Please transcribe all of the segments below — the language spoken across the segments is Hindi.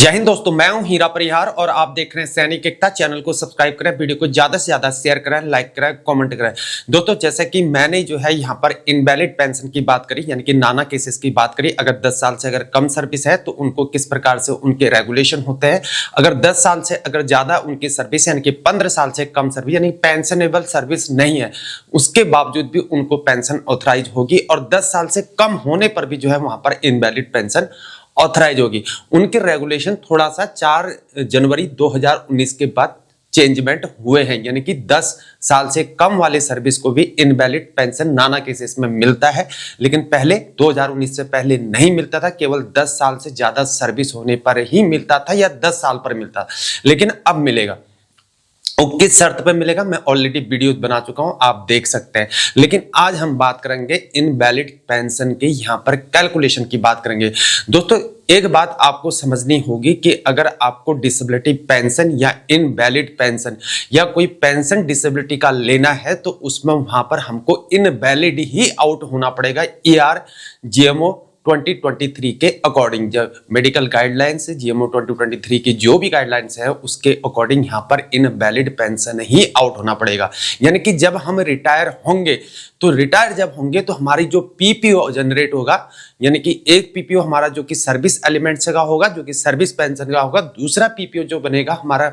जय हिंद दोस्तों, मैं हूं हीरा परिहार और आप देख रहे हैं सैनिक एकता। चैनल को सब्सक्राइब करें, वीडियो को ज्यादा से ज्यादा शेयर करें, लाइक करें, कमेंट करें। दोस्तों, जैसे कि मैंने जो है यहाँ पर इनवैलिड पेंशन की बात करी, यानी कि नाना केसेस की बात करी। अगर 10 साल से अगर कम सर्विस है तो उनको किस प्रकार से उनके रेगुलेशन होते हैं। अगर 10 साल से अगर ज्यादा उनकी सर्विस यानी कि 15 साल से कम सर्विस यानी पेंशनेबल सर्विस नहीं है, उसके बावजूद भी उनको पेंशन ऑथराइज होगी। और 10 साल से कम होने पर भी जो है वहां पर इनवैलिड पेंशन ऑथराइज होगी। उनके रेगुलेशन थोड़ा सा 4 जनवरी 2019 के बाद चेंजमेंट हुए हैं, यानी कि 10 साल से कम वाले सर्विस को भी इनवैलिड पेंशन नाना केसेस में मिलता है। लेकिन पहले 2019 से पहले नहीं मिलता था, केवल 10 साल से ज्यादा सर्विस होने पर ही मिलता था या 10 साल पर मिलता था। लेकिन अब मिलेगा। और किस शर्त पे मिलेगा मैं ऑलरेडी वीडियो बना चुका हूं, आप देख सकते हैं। लेकिन आज हम बात करेंगे इनवैलिड पेंशन के यहां पर कैलकुलेशन की बात करेंगे। दोस्तों, एक बात आपको समझनी होगी कि अगर आपको डिसेबिलिटी पेंशन या इनवैलिड पेंशन या कोई पेंशन डिसेबिलिटी का लेना है तो उसमें वहां पर हमको इनवैलिड ही आउट होना पड़ेगा। ER GMO 2023 के अकॉर्डिंग, जब मेडिकल गाइडलाइंस GMO 2023 की जो भी गाइडलाइंस है उसके अकॉर्डिंग यहाँ पर इनवैलिड पेंशन ही आउट होना पड़ेगा। यानी कि जब हम रिटायर होंगे तो रिटायर जब होंगे तो हमारी जो PPO जनरेट होगा, यानी कि एक PPO हमारा जो कि सर्विस एलिमेंट्स का होगा, जो कि सर्विस पेंशन का होगा। दूसरा PPO जो बनेगा हमारा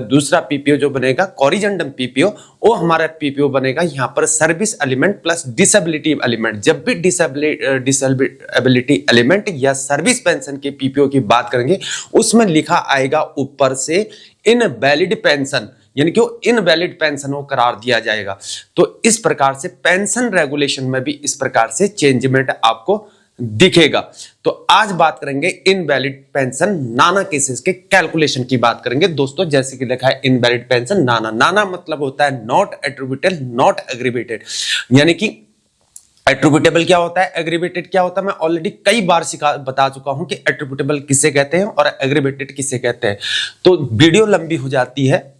दूसरा PPO जो बनेगा कॉरिजेंडम PPO, वो हमारा PPO बनेगा यहाँ पर service element plus disability element. जब भी डिसेबिलिटी एलिमेंट या सर्विस पेंशन के PPO की बात करेंगे उसमें लिखा आएगा ऊपर से इनवैलिड पेंशन, यानी कि वो इनवैलिड पेंशन को करार दिया जाएगा। तो इस प्रकार से पेंशन रेगुलेशन में भी इस प्रकार से चेंजमेंट आपको दिखेगा। तो आज बात करेंगे इनवैलिड पेंशन नाना केसेस के कैलकुलेशन की बात करेंगे। दोस्तों, जैसे कि लिखा है इनवैलिड पेंशन नाना, नाना मतलब होता है नॉट एट्रिब्यूटेड, नॉट एग्रीवेटेड। यानी कि एट्रिब्यूटेबल क्या होता है, एग्रीवेटेड क्या होता है, मैं ऑलरेडी कई बार बता चुका हूं कि एट्रिब्यूटेबल किसे कहते हैं और एग्रीवेटेड किसे कहते हैं। तो वीडियो लंबी हो जाती है,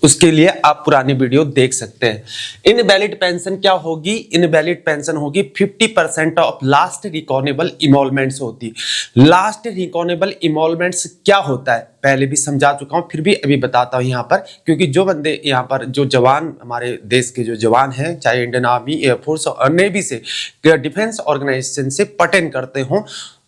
उसके लिए आप पुरानी वीडियो देख सकते हैं। इनवैलिड पेंशन क्या होगी, इनवैलिड पेंशन होगी 50% ऑफ लास्ट रिकॉनेबल इमोलमेंट्स होती। लास्ट रिकॉनेबल इमोलमेंट्स क्या होता है पहले भी समझा चुका हूं, फिर भी अभी बताता हूं यहाँ पर, क्योंकि जो बंदे यहाँ पर जो जवान हमारे देश के जो जवान हैं, चाहे इंडियन आर्मी, एयरफोर्स और नेवी से, डिफेंस ऑर्गेनाइजेशन से पर्टेन करते हों,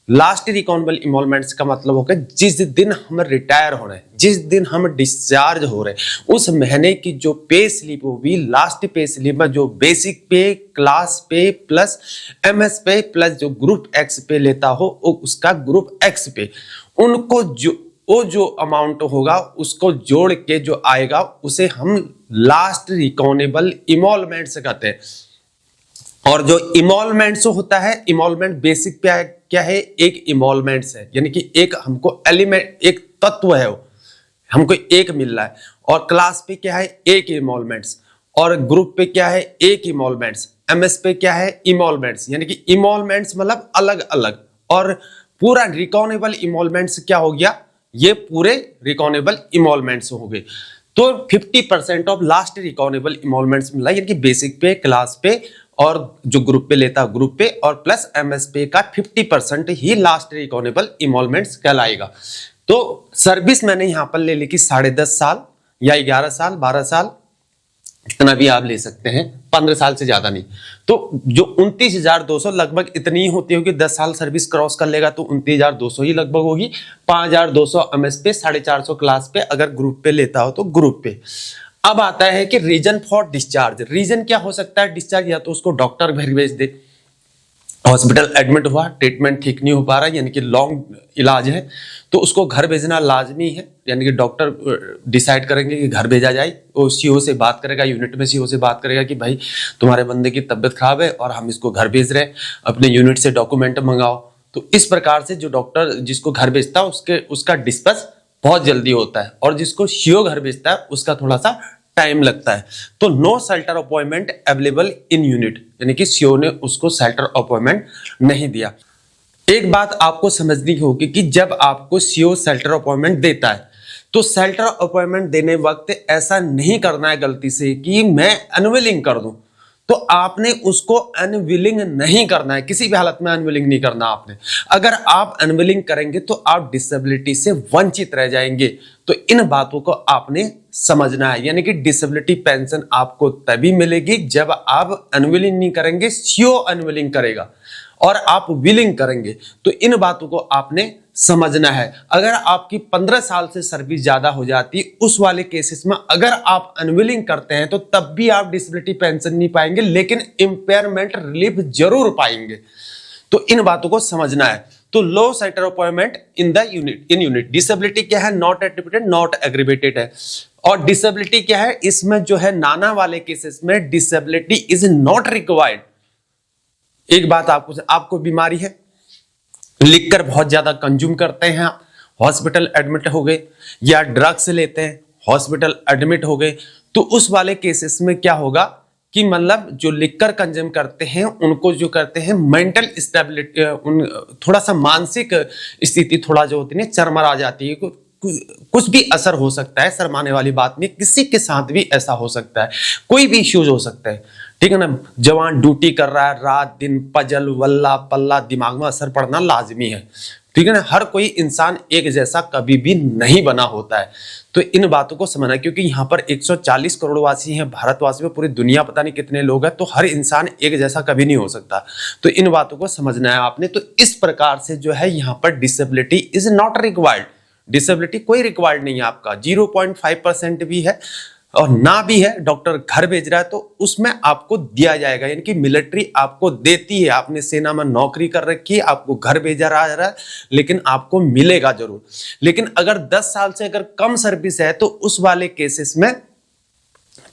लास्ट रिकॉनेबल इमोलमेंट्स का मतलब होगा जिस दिन हम रिटायर हो रहे हैं, जिस दिन हम डिस्चार्ज हो रहे हैं, उस महीने की जो पे स्लिप होगी, लास्ट पे स्लिप में जो बेसिक पे, क्लास पे प्लस MS पे प्लस जो ग्रुप X पे लेता हो उसका ग्रुप X पे, उनको जो अमाउंट होगा उसको जोड़ के जो आएगा उसे हम लास्ट रिकॉनेबल इमोलमेंट्स कहते हैं। और जो इमोलमेंट्स होता है, इमोलमेंट बेसिक पे क्या है, एक इमोलमेंट्स है, यानी कि एक हमको एलिमेंट, एक तत्व है, वो हमको एक मिल रहा है। और क्लास पे क्या है, एक इमोलमेंट्स। और ग्रुप पे क्या है, एक इमोलमेंट्स। MS पे क्या है, इमोलमेंट्स। यानी कि इमोलमेंट्स मतलब अलग अलग। और पूरा रिकॉनेबल इमोलमेंट्स क्या हो गया, ये पूरे रिकॉनेबल इमोलमेंट्स हो गए। तो 50% ऑफ लास्ट रिकॉनेबल इमोलमेंट्स मिला, यानी कि बेसिक पे, क्लास पे और जो ग्रुप पे लेता ग्रुप पे और प्लस MS पे का 50% ही लास्ट रिकॉनेबल इमोलमेंट्स कहलाएगा। तो सर्विस मैंने यहां पर ले ली कि 10.5 साल या 11 साल, 12 साल, इतना भी आप ले सकते हैं, 15 साल से ज्यादा नहीं। तो जो 29,200 लगभग इतनी होती होगी, 10 साल सर्विस क्रॉस कर लेगा तो 29,200 ही लगभग होगी। 5,200 MS पे, 450 क्लास पे, अगर ग्रुप पे लेता हो तो ग्रुप पे। अब आता है कि रीजन फॉर डिस्चार्ज। रीजन क्या हो सकता है डिस्चार्ज, या तो उसको डॉक्टर घर भेज दे, हॉस्पिटल एडमिट हुआ, ट्रीटमेंट ठीक नहीं हो पा रहा है, यानी कि लॉन्ग इलाज है, तो उसको घर भेजना लाजमी है। यानी कि डॉक्टर डिसाइड करेंगे कि घर भेजा जाए, वो CO से बात करेगा, यूनिट में CO से बात करेगा कि भाई तुम्हारे बंदे की तबीयत खराब है और हम इसको घर भेज रहे हैं, अपने यूनिट से डॉक्यूमेंट मंगाओ। तो इस प्रकार से जो डॉक्टर जिसको घर भेजता है उसका डिस्पैच बहुत जल्दी होता है, और जिसको CO घर भेजता है उसका थोड़ा सा टाइम लगता है। तो no shelter appointment available in unit, यानी कि CO ने उसको शेल्टर अपॉइंटमेंट नहीं दिया। एक बात आपको समझनी होगी कि जब आपको CO शेल्टर अपॉइंटमेंट देता है तो शेल्टर अपॉइंटमेंट देने वक्त ऐसा नहीं करना है गलती से कि मैं अनविलिंग कर दूं। तो आपने उसको अनविलिंग नहीं करना है, किसी भी हालत में अनविलिंग नहीं करना आपने। अगर आप अनविलिंग करेंगे तो आप डिसेबिलिटी से वंचित रह जाएंगे। तो इन बातों को आपने समझना है, यानी कि डिसेबिलिटी पेंशन आपको तभी मिलेगी जब आप अनविलिंग नहीं करेंगे, सीओ अनविलिंग करेगा और आप विलिंग करेंगे। तो इन बातों को आपने समझना है। अगर आपकी 15 साल से सर्विस ज्यादा हो जाती, उस वाले केसेस में अगर आप अनविलिंग करते हैं तो तब भी आप डिसेबिलिटी पेंशन नहीं पाएंगे, लेकिन इंपेयरमेंट रिलीफ जरूर पाएंगे। तो इन बातों को समझना है। तो loss at appointment in the unit disability क्या है, नॉट एट्रिब्यूटेड नॉट एग्रीवेटेड है। और डिसेबिलिटी क्या है, इसमें जो है नाना वाले केसेस में डिसेबिलिटी इज नॉट रिक्वायर्ड। एक बात आपको बीमारी है, लिखकर बहुत ज्यादा कंज्यूम करते हैं आप, हॉस्पिटल एडमिट हो गए, या ड्रग्स लेते हैं हॉस्पिटल एडमिट हो गए, तो उस वाले केसेस में क्या होगा कि मतलब जो लिखकर कंज्यूम करते हैं उनको जो करते हैं मेंटल स्टेबिलिटी, थोड़ा सा मानसिक स्थिति थोड़ा जो होती है चरमरा जाती है, कुछ भी असर हो सकता है। शर्माने वाली बात नहीं, किसी के साथ भी ऐसा हो सकता है, कोई भी इश्यूज हो सकता है, ठीक है ना। जवान ड्यूटी कर रहा है, रात दिन पजल वल्ला पल्ला, दिमाग में असर पड़ना लाजमी है, ठीक है ना। हर कोई इंसान एक जैसा कभी भी नहीं बना होता है। तो इन बातों को समझना, क्योंकि यहाँ पर 140 करोड़ वासी हैं, भारतवासी में पूरी दुनिया पता नहीं कितने लोग हैं, तो हर इंसान एक जैसा कभी नहीं हो सकता। तो इन बातों को समझना है आपने। तो इस प्रकार से जो है यहाँ पर disability is not required, disability कोई रिक्वायर्ड नहीं है आपका, 0.5% भी है और ना भी है, डॉक्टर घर भेज रहा है तो उसमें आपको दिया जाएगा, यानी कि मिलिट्री आपको देती है। आपने सेना में नौकरी कर रखी है, आपको घर भेजा रहा है, लेकिन आपको मिलेगा जरूर। लेकिन अगर 10 साल से अगर कम सर्विस है तो उस वाले केसेस में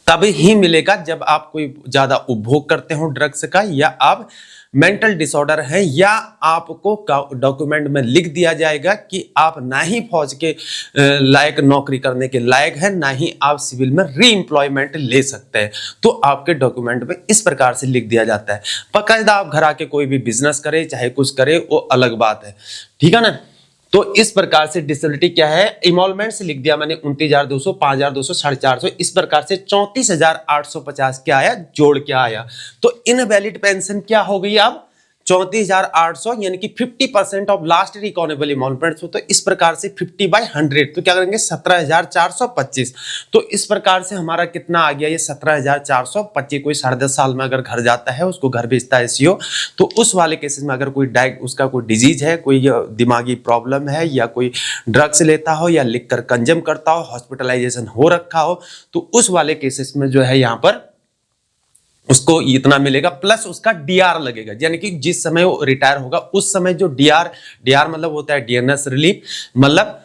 तब ही मिलेगा जब आप कोई ज्यादा उपभोग करते हो ड्रग्स का, या आप मेंटल डिसऑर्डर है, या आपको डॉक्यूमेंट में लिख दिया जाएगा कि आप ना ही फौज के लायक नौकरी करने के लायक है, ना ही आप सिविल में री एम्प्लॉयमेंट ले सकते हैं। तो आपके डॉक्यूमेंट में इस प्रकार से लिख दिया जाता है। बाकायदा आप घर आके कोई भी बिजनेस करे चाहे कुछ करे वो अलग बात है, ठीक है ना। तो इस प्रकार से डिसेबिलिटी क्या है, इमोलमेंट से लिख दिया मैंने 29,200, 5,200, 450, इस प्रकार से 34,850 क्या आया, जोड़ क्या आया। तो इनवैलिड पेंशन क्या हो गई अब 34,800, यानी कि 50% ऑफ लास्ट रिकॉनेबल इमोलमेंट। तो इस प्रकार से 50/100, तो क्या करेंगे 17,425। तो इस प्रकार से हमारा कितना आ गया, ये 17,425। कोई 10.5 साल में अगर घर जाता है, उसको घर भेजता है सीओ, तो उस वाले केसेस में अगर कोई उसका कोई डिजीज है, कोई दिमागी प्रॉब्लम है, या कोई ड्रग्स लेता हो, या लिखकर कंज्यूम करता हो, हॉस्पिटलाइजेशन हो रखा हो, तो उस वाले केसेस में जो है यहाँ पर उसको इतना मिलेगा, प्लस उसका डीआर लगेगा, यानी कि जिस समय वो रिटायर होगा उस समय जो डीआर मतलब होता है डीएनएस रिलीफ, मतलब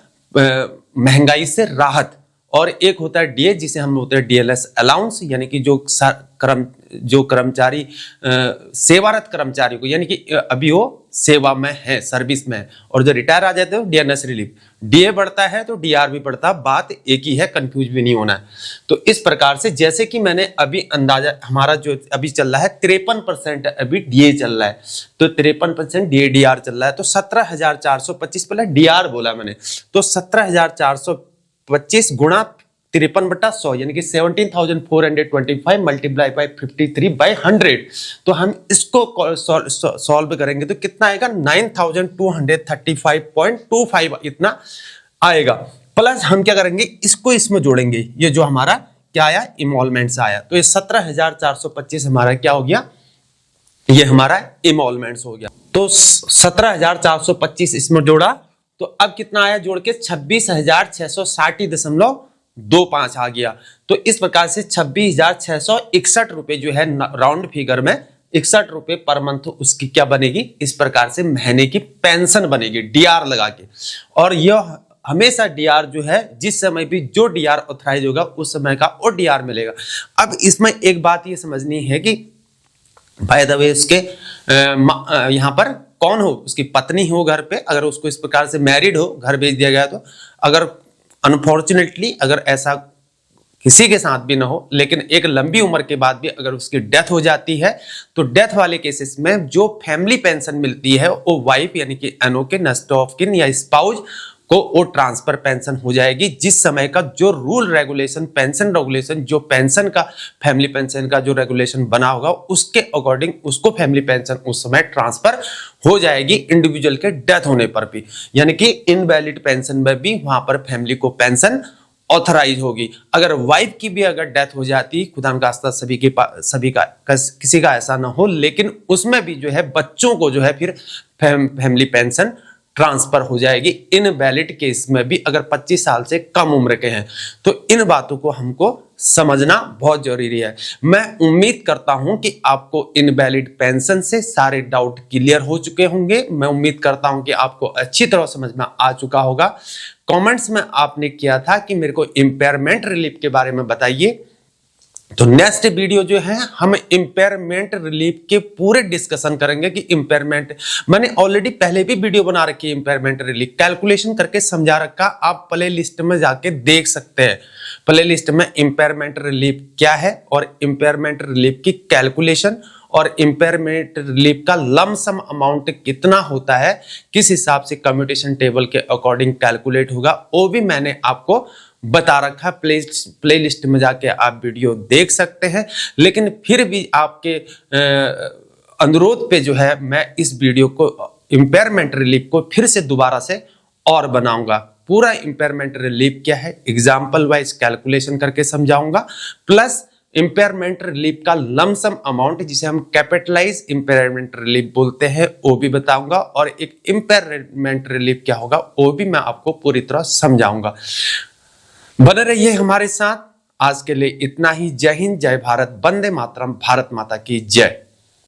महंगाई से राहत, और एक होता है डीए जिसे हम बोलते हैं डीएलएस अलाउंस, यानी कि जो कर्मचारी सेवारत कर्मचारी को, यानी कि अभी वो सेवा में है, सर्विस में है, और जो रिटायर आ जाते हैं डीएनएस रिलीफ। डीए बढ़ता है तो डीआर भी बढ़ता है, बात एक ही है, कंफ्यूज भी नहीं होना है। तो इस प्रकार से जैसे कि मैंने अभी अंदाजा, हमारा जो अभी चल रहा है 53% अभी डीए चल रहा है, तो 53% डीए डीआर चल रहा है, तो 17,425 पहले डीआर बोला मैंने, तो 17,425 गुणा 53/100, यानी कि 17,425 मल्टीप्लाई बाय 53/100। तो हम इसको सॉल्व करेंगे तो कितना आएगा, 9,235.25 इतना आएगा। प्लस हम क्या करेंगे, इसको इसमें जोड़ेंगे, ये जो हमारा क्या आया, इमोलमेंट्स आया, तो ये 17,425 हमारा क्या हो गया, ये हमारा इमोलमेंट्स हो गया। तो 17,425 इसमें जोड़ा, तो अब कितना आया जोड़ के, 26,660.25 आ गया। तो इस प्रकार से 26,661 रुपए जो है राउंड फिगर में 61 रुपए पर मंथ उसकी क्या बनेगी, इस प्रकार से महीने की पेंशन बनेगी डीआर लगा के। और यह हमेशा डीआर जो है, जिस समय भी जो डीआर ऑथराइज होगा उस समय का वो डीआर मिलेगा। अब इसमें एक बात ये समझनी है कि बाय द वे उसके यहाँ पर कौन हो, उसकी पत्नी हो घर पे, अगर उसको इस प्रकार से मैरिड हो, घर भेज दिया गया, तो अगर अनफॉर्चुनेटली अगर ऐसा किसी के साथ भी ना हो, लेकिन एक लंबी उम्र के बाद भी अगर उसकी डेथ हो जाती है, तो डेथ वाले केसेस में जो फैमिली पेंशन मिलती है वो वाइफ यानी कि एनओ के, नेक्स्ट ऑफ किन या स्पाउस तो वो ट्रांसफर पेंशन हो जाएगी। जिस समय का जो रूल रेगुलेशन, पेंशन रेगुलेशन, जो पेंशन का, फैमिली पेंशन का जो रेगुलेशन बना होगा उसके अकॉर्डिंग उसको फैमिली पेंशन उस समय ट्रांसफर हो जाएगी इंडिविजुअल के डेथ होने पर भी। यानी कि इनवैलिड पेंशन में भी वहां पर फैमिली को पेंशन ऑथराइज होगी। अगर वाइफ की भी अगर डेथ हो जाती, खुदा न खास्ता सभी का किसी का ऐसा ना हो, लेकिन उसमें भी जो है बच्चों को जो है फिर फैमिली पेंशन ट्रांसफर हो जाएगी इनवैलिड केस में भी, अगर 25 साल से कम उम्र के हैं। तो इन बातों को हमको समझना बहुत जरूरी है। मैं उम्मीद करता हूं कि आपको इनवैलिड पेंशन से सारे डाउट क्लियर हो चुके होंगे। मैं उम्मीद करता हूं कि आपको अच्छी तरह समझ में आ चुका होगा। कमेंट्स में आपने किया था कि मेरे को इम्पेयरमेंट रिलीफ के बारे में बताइए, तो नेक्स्ट वीडियो जो है हम इम्पेयरमेंट रिलीफ के पूरे डिस्कशन करेंगे कि इम्पेयरमेंट, मैंने ऑलरेडी पहले भी वीडियो बना रखी है इम्पेयरमेंट रिलीफ, कैलकुलेशन करके समझा रखा, आप प्ले लिस्ट में जाके देख सकते हैं। प्ले लिस्ट में इम्पेयरमेंट रिलीफ क्या है और इम्पेयरमेंट रिलीफ की कैलकुलेशन और इम्पेयरमेंट रिलीफ का लमसम अमाउंट कितना होता है, किस हिसाब से कम्यूटेशन टेबल के अकॉर्डिंग कैलकुलेट होगा, वो भी मैंने आपको बता रखा। प्ले लिस्ट में जाके आप वीडियो देख सकते हैं। लेकिन फिर भी आपके अनुरोध पे जो है मैं इस वीडियो को, इम्पेयरमेंट रिलीफ को फिर से दोबारा से और बनाऊंगा। पूरा इम्पेयरमेंट रिलीफ क्या है एग्जाम्पल वाइज कैलकुलेशन करके समझाऊंगा, प्लस इम्पेयरमेंट रिलीफ का लमसम अमाउंट जिसे हम कैपिटलाइज इम्पेयरमेंट रिलीफ बोलते हैं वो भी बताऊंगा, और एक इम्पेयरमेंट रिलीफ क्या होगा वो भी मैं आपको पूरी तरह समझाऊंगा। बने रहिए हमारे साथ। आज के लिए इतना ही। जय हिंद, जय भारत, वंदे मातरम, भारत माता की जय।